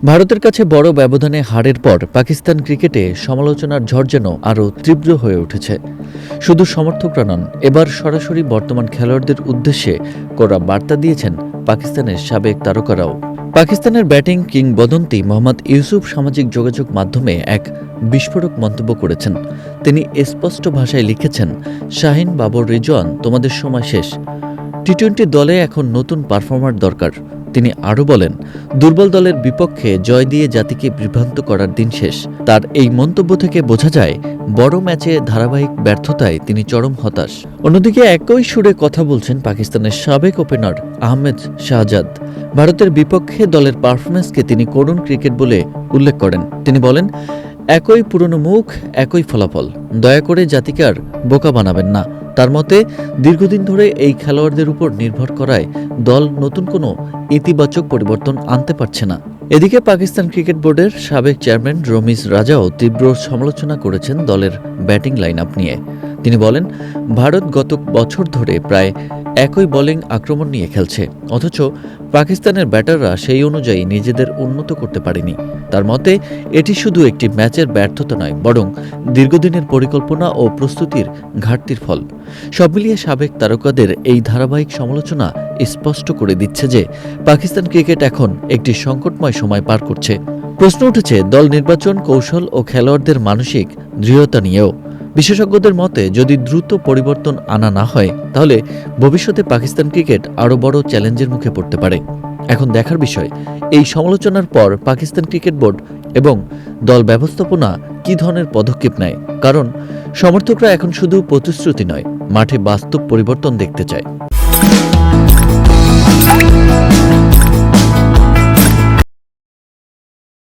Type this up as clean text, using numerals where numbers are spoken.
ভারতের কাছে বড় ব্যবধানে হারের পর পাকিস্তান ক্রিকেটে সমালোচনার ঝড় যেন আরও তীব্র হয়ে উঠেছে। শুধু সমর্থকরা নন, এবার সরাসরি বর্তমান খেলোয়াড়দের উদ্দেশ্যে কড়া বার্তা দিয়েছেন পাকিস্তানের সাবেক তারকারাও। পাকিস্তানের ব্যাটিং কিংবদন্তি মোহাম্মদ ইউসুফ সামাজিক যোগাযোগ মাধ্যমে এক বিস্ফোরক মন্তব্য করেছেন। তিনি স্পষ্ট ভাষায় লিখেছেন, শাহিন বাবর রিজওয়ান, তোমাদের সময় শেষ। টি-20 দলে এখন নতুন পারফর্মার দরকার। তিনি আরও বলেন, দুর্বল দলের বিপক্ষে জয় দিয়ে জাতিকে বিভ্রান্ত করার দিন শেষ। তার এই মন্তব্য থেকে বোঝা যায় বড় ম্যাচে ধারাবাহিক ব্যর্থতায় তিনি চরম হতাশ। অন্যদিকে একই সুরে কথা বলছেন পাকিস্তানের সাবেক ওপেনার আহমেদ শাহজাদ। ভারতের বিপক্ষে দলের পারফরম্যান্সকে তিনি করুণ ক্রিকেট বলে উল্লেখ করেন। তিনি বলেন, একই পুরনো মুখ, একই ফলাফল। দয়া করে জাতিকে আর বোকা বানাবেন না। তার মতে, দীর্ঘদিন ধরে এই খেলোয়াড়দের উপর নির্ভর করায় দল নতুন কোনো ইতিবাচক পরিবর্তন আনতে পারছে না। এদিকে পাকিস্তান ক্রিকেট বোর্ডের সাবেক চেয়ারম্যান রমিজ রাজাও তীব্র সমালোচনা করেছেন দলের ব্যাটিং লাইন আপ নিয়ে। তিনি বলেন, ভারত গত বছর ধরে প্রায় একই বোলিং আক্রমণ নিয়ে খেলছে, অথচ পাকিস্তানের ব্যাটাররা সেই অনুযায়ী নিজেদের উন্নত করতে পারেনি। তার মতে, এটি শুধু একটি ম্যাচের ব্যর্থতা নয়, বরং দীর্ঘদিনের পরিকল্পনা ও প্রস্তুতির ঘাটতির ফল। সব মিলিয়ে সাবেক তারকাদের এই ধারাবাহিক সমালোচনা স্পষ্ট করে দিচ্ছে যে পাকিস্তান ক্রিকেট এখন একটি সংকটময় সময় পার করছে। প্রশ্ন উঠেছে দল নির্বাচন, কৌশল ও খেলোয়াড়দের মানসিক দৃঢ়তা নিয়েও। বিশেষজ্ঞদের মতে, যদি দ্রুত পরিবর্তন আনা না হয়, তাহলে ভবিষ্যতে পাকিস্তান ক্রিকেট আরও বড় চ্যালেঞ্জের মুখে পড়তে পারে। এখন দেখার বিষয়, এই সমালোচনার পর পাকিস্তান ক্রিকেট বোর্ড এবং দল ব্যবস্থাপনা কী ধরনের পদক্ষেপ নেয়। কারণ সমর্থকরা এখন শুধু প্রতিশ্রুতি নয়, মাঠে বাস্তব পরিবর্তন দেখতে চায়।